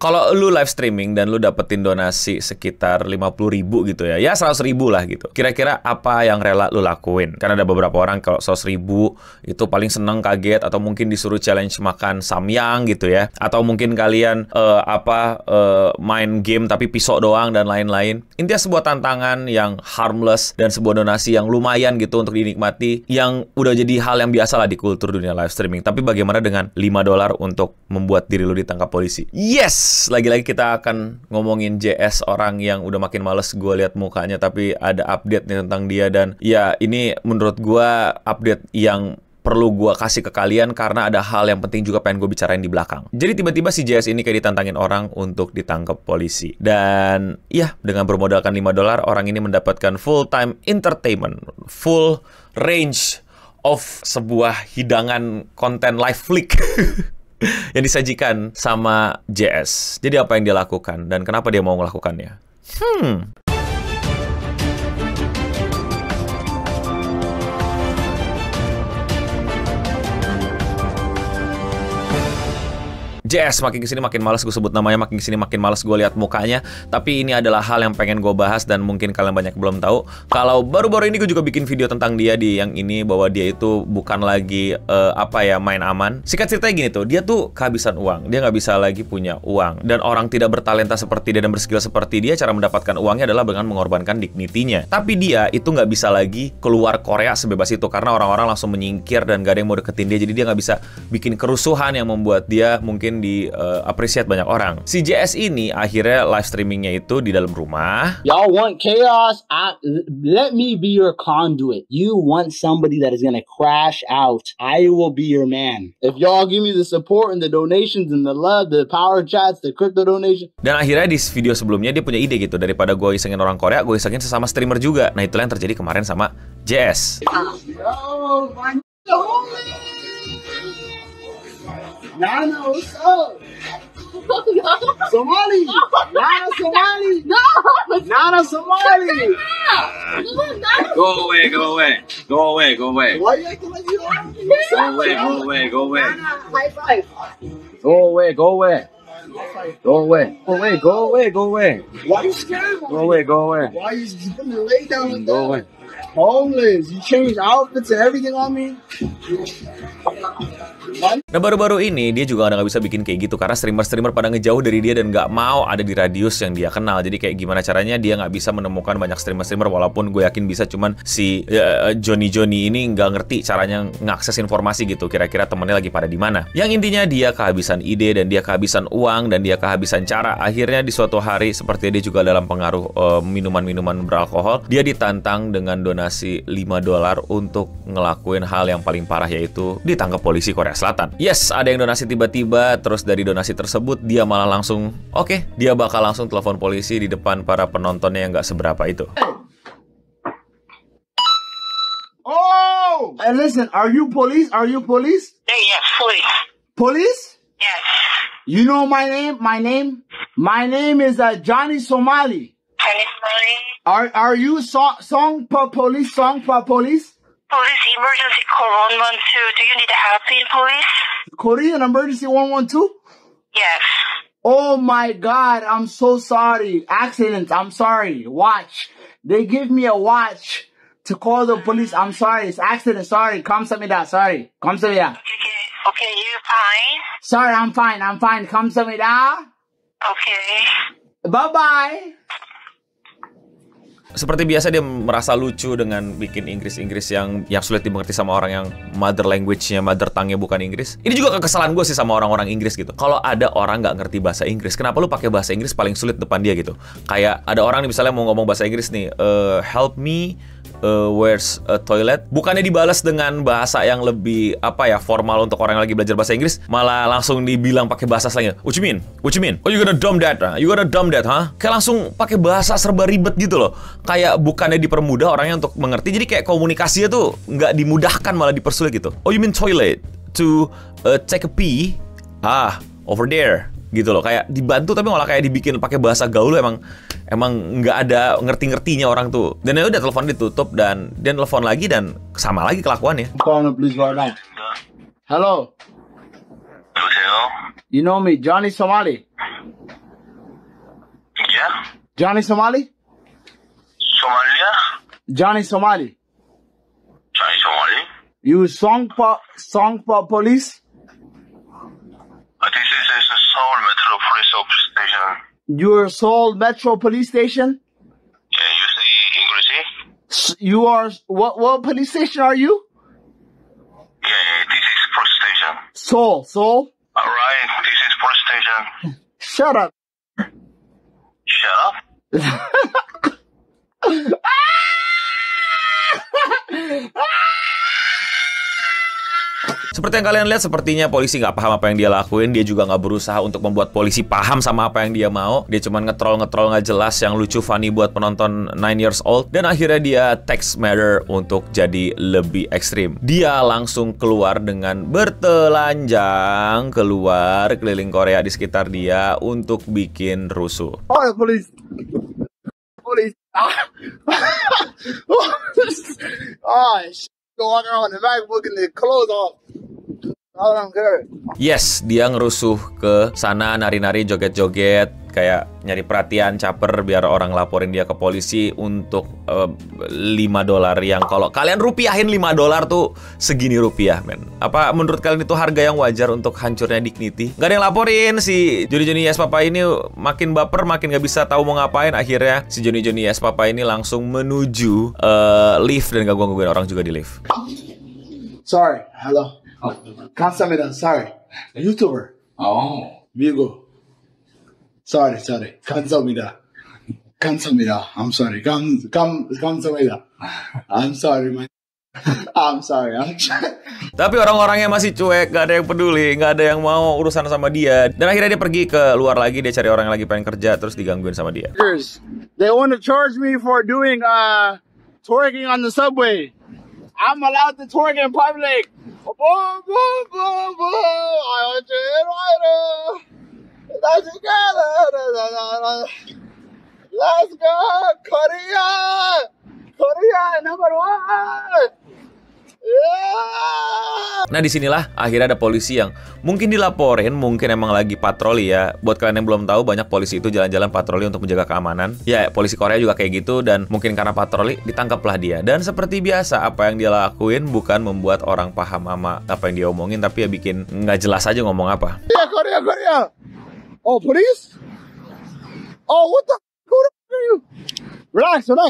Kalau lu live streaming dan lu dapetin donasi sekitar 50.000 gitu ya, ya 100.000 lah gitu. Kira-kira apa yang rela lu lakuin? Karena ada beberapa orang kalau 100.000 itu paling seneng, kaget, atau mungkin disuruh challenge makan samyang gitu ya. Atau mungkin kalian main game tapi pisau doang dan lain-lain. Intinya sebuah tantangan yang harmless dan sebuah donasi yang lumayan gitu untuk dinikmati, yang udah jadi hal yang biasa lah di kultur dunia live streaming. Tapi bagaimana dengan $5 untuk membuat diri lu ditangkap polisi? Yes! Lagi-lagi kita akan ngomongin JS, orang yang udah makin males gue lihat mukanya, tapi ada update nih tentang dia. Dan ya ini menurut gue update yang perlu gue kasih ke kalian karena ada hal yang penting juga pengen gue bicarain di belakang. Jadi tiba-tiba si JS ini kayak ditantangin orang untuk ditangkap polisi. Dan ya dengan bermodalkan $5, orang ini mendapatkan full time entertainment, full range of sebuah hidangan konten live flick yang disajikan sama JS. Jadi apa yang dia lakukan dan kenapa dia mau melakukannya? JS makin kesini makin males gue sebut namanya, makin kesini makin males gue lihat mukanya. Tapi ini adalah hal yang pengen gue bahas dan mungkin kalian banyak belum tahu. Kalau baru-baru ini gue juga bikin video tentang dia di yang ini, bahwa dia itu bukan lagi main aman. Singkat ceritanya gini tuh, dia tuh kehabisan uang, dia nggak bisa lagi punya uang. Dan orang tidak bertalenta seperti dia dan berskill seperti dia, cara mendapatkan uangnya adalah dengan mengorbankan dignity-nya. Tapi dia itu nggak bisa lagi keluar Korea sebebas itu karena orang-orang langsung menyingkir dan gak ada yang mau deketin dia. Jadi dia nggak bisa bikin kerusuhan yang membuat dia mungkin di appreciate banyak orang. Si JS ini akhirnya live streamingnya itu di dalam rumah. Y'all want chaos? Let me be your conduit. You want somebody that is gonna crash out. I will be your man. If y'all give me the support and the donations and the love, the power chats, the crypto donation. Dan akhirnya di video sebelumnya dia punya ide gitu, daripada gue isengin orang Korea, gue isengin sesama streamer juga. Nah itulah yang terjadi kemarin sama JS. Nana, what's up? Somali! Nana Somali! No! Nana Somali! Go away, go away. Go away, go away. Why you acting like you don't? Go away, go away, go away. High five! Go away, go away. Go away. Go away, go away, go away. Why you scared? Go away, go away. Why you gonna lay down like Go away. that? Homeless, you changed outfits and everything on me? Nah baru-baru ini dia juga nggak bisa bikin kayak gitu karena streamer-streamer pada ngejauh dari dia dan nggak mau ada di radius yang dia kenal. Jadi kayak gimana caranya dia nggak bisa menemukan banyak streamer-streamer, walaupun gue yakin bisa, cuman si Johnny ini nggak ngerti caranya ngakses informasi gitu. Kira-kira temennya lagi pada di mana? Yang intinya dia kehabisan ide dan dia kehabisan uang dan dia kehabisan cara. Akhirnya di suatu hari seperti dia juga dalam pengaruh minuman-minuman beralkohol, dia ditantang dengan donasi $5 untuk ngelakuin hal yang paling parah, yaitu ditangkap polisi Korea Selatan. Yes, ada yang donasi tiba-tiba, terus dari donasi tersebut dia malah langsung, dia bakal langsung telepon polisi di depan para penontonnya yang nggak seberapa itu. Oh! And listen, are you police? Are you police? Yes, police. Police? Yes. You know my name? My name is Johnny Somali. Johnny Somali. Are you song for police? Police emergency call 112. Do you need help in police? Korean emergency 112? Yes. Oh my God, I'm so sorry. Accident, I'm sorry. Watch. They give me a watch to call the police. I'm sorry, it's accident. Sorry, 감사합니다. Sorry. 감사합니다. Okay, you fine? Sorry, I'm fine. 감사합니다. Okay. Bye-bye. Seperti biasa dia merasa lucu dengan bikin Inggris yang sulit dimengerti sama orang yang mother language-nya, mother tongue-nya bukan Inggris. Ini juga kekesalan gue sih sama orang-orang Inggris gitu. Kalau ada orang nggak ngerti bahasa Inggris, kenapa lu pakai bahasa Inggris paling sulit depan dia gitu? Kayak ada orang nih misalnya mau ngomong bahasa Inggris nih, help me, where's a toilet? Bukannya dibalas dengan bahasa yang lebih formal untuk orang yang lagi belajar bahasa Inggris, malah langsung dibilang pakai bahasa slangnya. What you mean? Oh, you gonna dumb that? You gonna dumb that, huh? Kayak langsung pakai bahasa serba ribet gitu loh. Kayak bukannya dipermudah orangnya untuk mengerti, jadi kayak komunikasinya tuh nggak dimudahkan, malah dipersulit gitu. Oh, you mean toilet? To take a pee? Over there. Gitu loh, kayak dibantu tapi malah kayak dibikin pakai bahasa gaul. Emang nggak ada ngerti-ngertinya orang tuh. Dan ya udah, telepon ditutup dan dia telepon lagi dan sama lagi kelakuannya. Hello. Hello? You know me, Johnny Somali. Somalia? Johnny Somali? Somalia? Johnny Somali. Johnny Somali? You Songpa police? This is a Seoul Metro Police Station. You're Seoul Metro Police Station? Yeah, you say English? You are what police station are you? Yeah, this is police station. Seoul. Alright, this is police station. Shut up. Shut up. Seperti yang kalian lihat, sepertinya polisi nggak paham apa yang dia lakuin. Dia juga nggak berusaha untuk membuat polisi paham sama apa yang dia mau. Dia cuma nge-troll nggak jelas yang lucu, funny buat penonton 9 years old. Dan akhirnya dia text matter untuk jadi lebih ekstrim. Dia langsung keluar dengan bertelanjang, keluar keliling Korea di sekitar dia untuk bikin rusuh. Oh, police. Oh, going around the back looking the clothes off. I don't care. Yes, dia ngerusuh ke sana, nari-nari, joget-joget, kayak nyari perhatian, caper biar orang laporin dia ke polisi untuk $5 yang kalau kalian rupiahin $5 tuh segini rupiah, men. Apa menurut kalian itu harga yang wajar untuk hancurnya dignity? Gak ada yang laporin, si Johnny Yes Papa ini makin baper, makin gak bisa tahu mau ngapain. Akhirnya si Johnny Yes Papa ini langsung menuju lift dan gak gangguin orang juga di lift. Sorry. Hello. 감사합니다. Sorry. YouTuber. Oh. 미국. Sorry. 감사합니다. I'm sorry. 감사합니다. I'm sorry, man. I'm sorry. Tapi orang-orangnya masih cuek, gak ada yang peduli, gak ada yang mau urusan sama dia. Dan akhirnya dia pergi ke luar lagi, dia cari orang yang lagi pengen kerja, terus digangguin sama dia. They want to charge me for doing twerking on the subway. I'm allowed to twerk in public. Boom, boom, boom, boom. I want to let's go, Korea! Korea number 1! Yeah! Nah disinilah akhirnya ada polisi yang mungkin dilaporin, mungkin emang lagi patroli ya. Buat kalian yang belum tahu, banyak polisi itu jalan-jalan patroli untuk menjaga keamanan. Ya polisi Korea juga kayak gitu, dan mungkin karena patroli ditangkaplah dia. Dan seperti biasa, apa yang dia lakuin bukan membuat orang paham sama apa yang dia omongin, tapi ya bikin nggak jelas aja ngomong apa. Yeah, Korea! Oh, police? Oh, what the f*** are you? Relax. No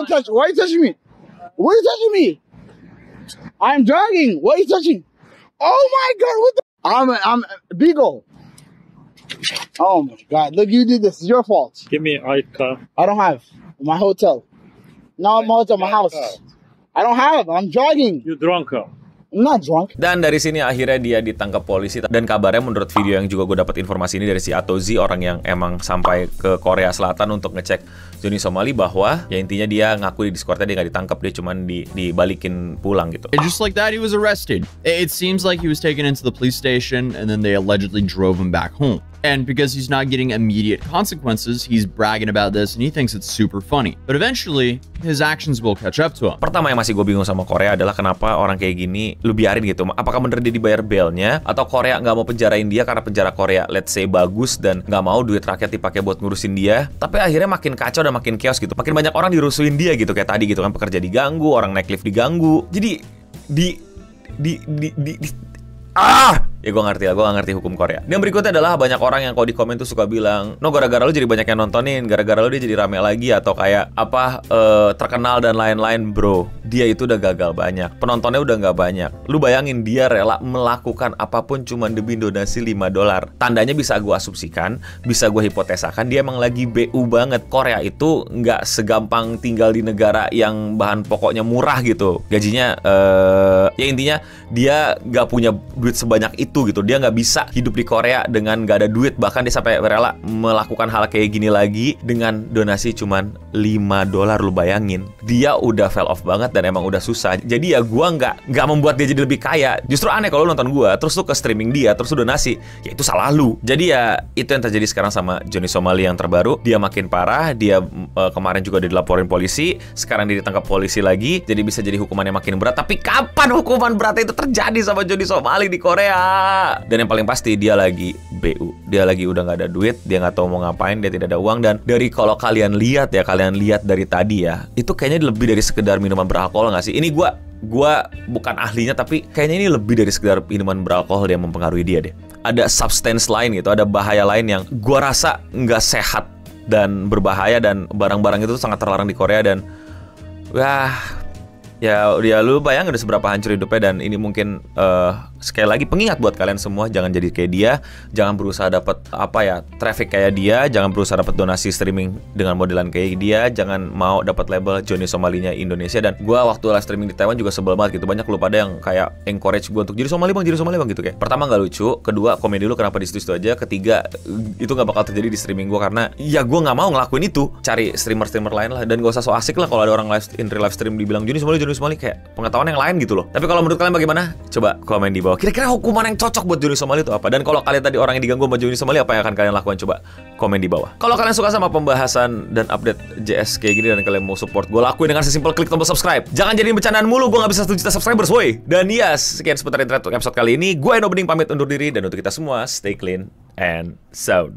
touch. Why are you touching me? Why are you touching me? I'm jogging. What are you touching? Oh my God! What the? I'm Beagle. Oh my God! Look, you did this. It's your fault. Give me ID card. I don't have my hotel. No, my hotel, my house. I don't have. I'm jogging. You drunk? I'm not drunk. Dan dari sini akhirnya dia ditangkap polisi. Dan kabarnya menurut video yang juga gue dapat informasi ini dari si Atozi, orang yang emang sampai ke Korea Selatan untuk ngecek Johnny Somali, bahwa ya intinya dia ngaku di Discordnya dia nggak ditangkap, dia cuman dibalikin pulang gitu. And just like that, he was arrested. It seems like he was taken into the police station and then they allegedly drove him back home. And because he's not getting immediate consequences, he's bragging about this and he thinks it's super funny. But eventually, his actions will catch up to him. Pertama yang masih gue bingung sama Korea adalah kenapa orang kayak gini lu biarin gitu. Apakah bener dia dibayar belnya, atau Korea nggak mau penjarain dia karena penjara Korea let's say bagus dan nggak mau duit rakyat dipakai buat ngurusin dia. Tapi akhirnya makin kacau dan makin chaos gitu. Makin banyak orang dirusuhin dia gitu, kayak tadi gitu kan, pekerja diganggu, orang naik lift diganggu. Jadi ya gue ngerti lah, gue gak ngerti hukum Korea. Dan berikutnya adalah banyak orang yang kalau di komen tuh suka bilang, no gara-gara lu jadi banyak yang nontonin, gara-gara lu dia jadi rame lagi, atau kayak apa terkenal dan lain-lain. Bro, dia itu udah gagal banyak, penontonnya udah gak banyak. Lu bayangin dia rela melakukan apapun cuma demi donasi $5. Tandanya bisa gue asumsikan, bisa gue hipotesakan, dia emang lagi BU banget. Korea itu gak segampang tinggal di negara yang bahan pokoknya murah gitu. Gajinya ya intinya dia gak punya duit sebanyak itu gitu. Dia nggak bisa hidup di Korea dengan nggak ada duit. Bahkan dia sampai rela melakukan hal kayak gini lagi dengan donasi cuman $5. Lu bayangin, dia udah fell off banget dan emang udah susah. Jadi ya gua nggak membuat dia jadi lebih kaya. Justru aneh kalau lu nonton gua terus lu ke streaming dia terus lu donasi, ya itu salah lu. Jadi ya itu yang terjadi sekarang sama Johnny Somali yang terbaru. Dia makin parah. Dia kemarin juga udah dilaporin polisi, sekarang dia ditangkap polisi lagi. Jadi bisa jadi hukumannya makin berat. Tapi kapan hukuman berat itu terjadi sama Johnny Somali di Korea? Dan yang paling pasti dia lagi BU. Dia lagi udah nggak ada duit, dia nggak tahu mau ngapain, dia tidak ada uang. Dan dari kalau kalian lihat dari tadi ya, itu kayaknya lebih dari sekedar minuman beralkohol nggak sih? Ini gua bukan ahlinya, tapi kayaknya ini lebih dari sekedar minuman beralkohol yang mempengaruhi dia deh. Ada substance lain gitu, ada bahaya lain yang gua rasa nggak sehat dan berbahaya, dan barang-barang itu sangat terlarang di Korea. Dan ya lu bayang udah seberapa hancur hidupnya. Dan ini mungkin sekali lagi pengingat buat kalian semua, jangan jadi kayak dia, jangan berusaha dapat traffic kayak dia, jangan berusaha dapat donasi streaming dengan modelan kayak dia, jangan mau dapat label Johnny Somalinya Indonesia. Dan gua waktu live streaming di Taiwan juga sebel banget gitu, banyak lu pada yang kayak encourage gua untuk jadi Somali bang gitu kayak. Pertama nggak lucu, kedua komedi lu kenapa di situ aja, ketiga itu nggak bakal terjadi di streaming gua karena ya gua nggak mau ngelakuin itu. Cari streamer lain lah, dan gak usah so asik lah kalau ada orang in real live stream dibilang Johnny Somali, kayak pengetahuan yang lain gitu loh. Tapi kalau menurut kalian bagaimana? Coba komen di bawah. Kira-kira hukuman yang cocok buat Johnny Somali itu apa? Dan kalau kalian tadi orang yang diganggu sama Johnny Somali, apa yang akan kalian lakukan? Coba komen di bawah. Kalau kalian suka sama pembahasan dan update JS kayak gini dan kalian mau support gue, lakuin dengan sesimpel klik tombol subscribe. Jangan jadi bercandaan mulu, gue gak bisa 1 juta subscribers woy. Dan yes, sekian seputar internet untuk episode kali ini. Gue Eno Bening pamit undur diri, dan untuk kita semua stay clean and sound.